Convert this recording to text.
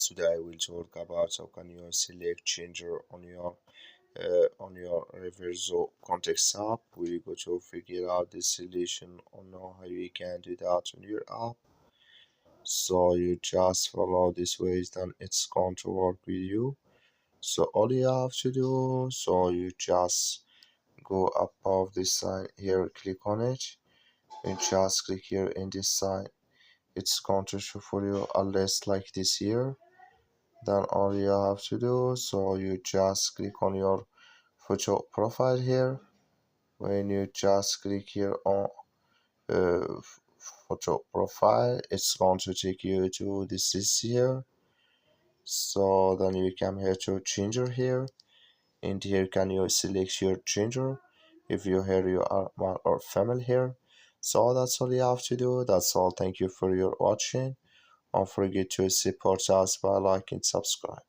Today I will talk about how can you select changer on your Reverso context app. We go to figure out the solution on how you can do that on your app. So you just follow this ways, then it's going to work with you. So all you have to do, so you just go above this sign here, click on it, and just click here in this sign. It's going to show for you a list like this here. Then all you have to do, so you just click on your photo profile here. When you just click here on uh, photo profile, it's going to take you to this list here. So then you come here to changer here, and here can you select your changer if you here you are one or family here. So that's all you have to do. That's all. Thank you for your watching. Don't forget to support us by liking and subscribe.